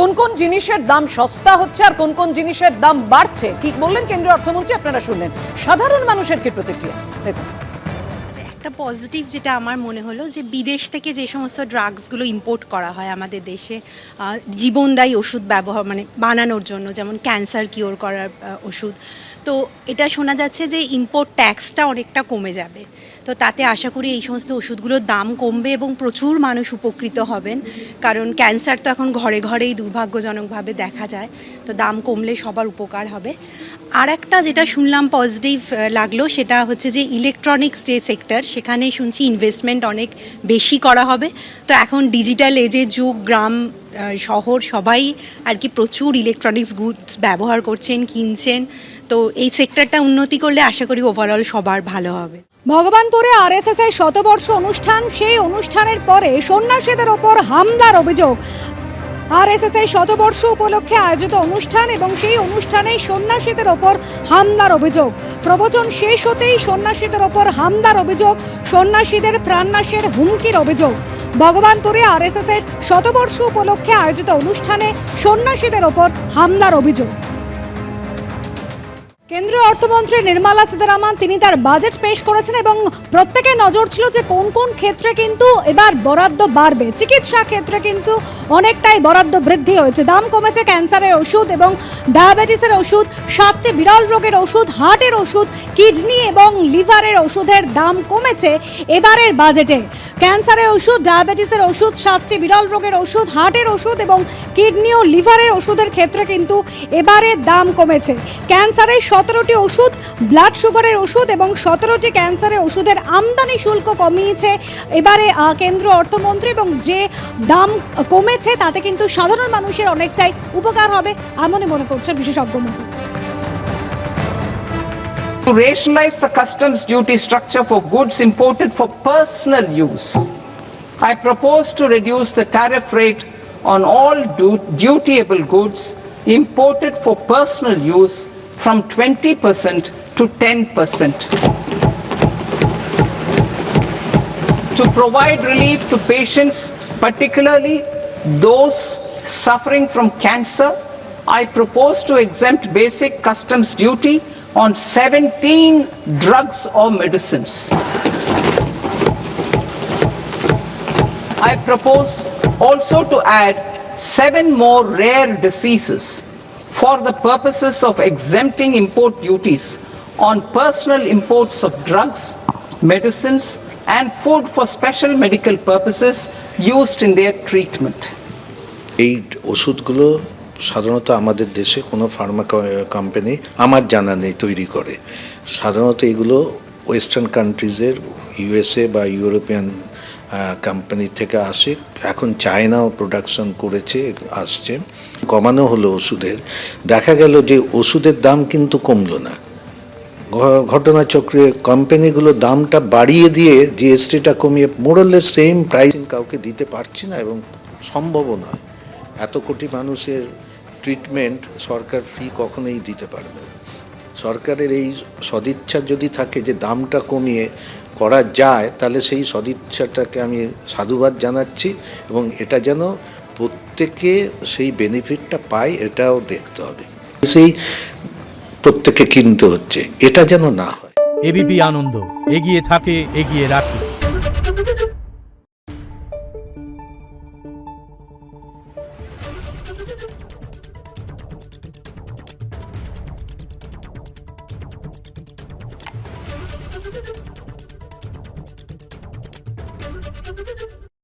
কোন কোন জিনিসের দাম সস্তা হচ্ছে আর কোন কোন জিনিসের দাম বাড়ছে কি বললেন কেন্দ্রীয় অর্থমন্ত্রী, আপনারা শুনলেন। সাধারণ মানুষের কি প্রতিক্রিয়া দেখুন। একটা পজিটিভ যেটা আমার মনে হলো যে বিদেশ থেকে যে সমস্ত ড্রাগসগুলো ইম্পোর্ট করা হয় আমাদের দেশে জীবনদায়ী ওষুধ ব্যবহার বানানোর জন্য, যেমন ক্যান্সার কিওর করার ওষুধ, তো এটা শোনা যাচ্ছে যে ইম্পোর্ট ট্যাক্সটা অনেকটা কমে যাবে। তো তাতে আশা করি এই সমস্ত ওষুধগুলোর দাম কমবে এবং প্রচুর মানুষ উপকৃত হবেন, কারণ ক্যান্সার তো এখন ঘরে ঘরেই দুর্ভাগ্যজনকভাবে দেখা যায়। তো দাম কমলে সবার উপকার হবে। আর একটা যেটা শুনলাম পজিটিভ লাগলো সেটা হচ্ছে যে ইলেকট্রনিক্স যে সেক্টর, সেখানে শুনছি ইনভেস্টমেন্ট অনেক বেশি করা হবে। তো এখন ডিজিটাল এজের যুগ, গ্রাম শহর সবাই আর কি প্রচুর ইলেকট্রনিক্স গুডস ব্যবহার করছেন, কিনছেন। তো এই সেক্টরটা উন্নতি করলে আশা করি ওভারঅল সবার ভালো হবে। ভগবানপুরে আরএসএস এর শতবর্ষ অনুষ্ঠান, সেই অনুষ্ঠানের পরে সন্ন্যাসীদের ওপর হামলার অভিযোগ। আরএসএস এর শতবর্ষ উপলক্ষে আয়োজিত অনুষ্ঠান এবং সেই অনুষ্ঠানে সন্ন্যাসীদের ওপর হামলার অভিযোগ। প্রবচন শেষ হতেই সন্ন্যাসীদের ওপর হামলার অভিযোগ, সন্ন্যাসীদের প্রাণনাশের হুমকির অভিযোগ। ভগবানপুরে আরএসএস এর শতবর্ষ উপলক্ষে আয়োজিত অনুষ্ঠানে সন্ন্যাসীদের ওপর হামলার অভিযোগ। কেন্দ্রীয় অর্থমন্ত্রী নির্মলা সীতারামন তিনি তার বাজেট পেশ করেছেন এবং প্রত্যেকের নজর ছিল যে কোন কোন ক্ষেত্রে কিন্তু এবার বরাদ্দ বাড়বে। চিকিৎসা ক্ষেত্রে কিন্তু অনেকটাই বরাদ্দ বৃদ্ধি হয়েছে, দাম কমেছে ক্যান্সারের ওষুধ এবং ডায়াবেটিসের ওষুধ, 7টি বিরল রোগের ওষুধ, হার্টের ওষুধ, কিডনি এবং লিভারের ওষুধের দাম কমেছে এবারের বাজেটে। ক্যান্সারের ওষুধ, ডায়াবেটিসের ওষুধ, 7টি বিরল রোগের ওষুধ, হার্টের ওষুধ এবং কিডনি ও লিভারের ওষুধের ক্ষেত্রে কিন্তু এবারে দাম কমেছে। ক্যান্সারের 17টি ওষুধ, ব্লাড সুগারের ওষুধ এবং 17টি ক্যান্সারের ওষুধের আমদানি শুল্ক কমিয়েছে এবারে কেন্দ্রীয় অর্থমন্ত্রী, এবং যে দাম কমেছে তাতে কিন্তু সাধারণ মানুষের অনেকটাই উপকার হবে এমনই মনে করছেন বিশেষজ্ঞ মহল। To rationalize the customs duty structure for goods imported for personal use, I propose to reduce the tariff rate on all dutiable goods imported for personal use from 20% to 10%. To provide relief to patients, particularly those suffering from cancer, I propose to exempt basic customs duty on 17 drugs or medicines. I propose also to add 7 more rare diseases for the purposes of exempting import duties on personal imports of drugs, medicines and food for special medical purposes used in their treatment. এই ওষুধগুলো সাধারণত আমাদের দেশে কোনো Pharma company আমার জানা নেই তৈরি করে। সাধারণত এগুলো ওয়েস্টার্ন কান্ট্রিজের, ইউএসএ বা ইউরোপিয়ান কোম্পানি থেকে আসে। এখন চায়নাও প্রোডাকশন করেছে, আসছে। কমানো হলো ওষুধের, দেখা গেল যে ওষুধের দাম কিন্তু কমলো না। ঘটনাচক্রে কোম্পানিগুলো দামটা বাড়িয়ে দিয়ে জিএসটিটা কমিয়ে মোরলের সেম প্রাইসিং কাউকে দিতে পারছি না এবং সম্ভবও নয়। এত কোটি মানুষের ট্রিটমেন্ট সরকার ফ্রি কখনোই দিতে পারবে না। সরকারের এই সদিচ্ছা যদি থাকে যে দামটা কমিয়ে করা যায়, তাহলে সেই সদিচ্ছাটাকে আমি সাধুবাদ জানাচ্ছি এবং এটা যেন প্রত্যেকে সেই বেনিফিটটা পায় এটাও দেখতে হবে। সেই প্রত্যেকে কিনতে হচ্ছে, এটা যেন না হয়। এবিপি আনন্দ, এগিয়ে থাকে, এগিয়ে রাখে।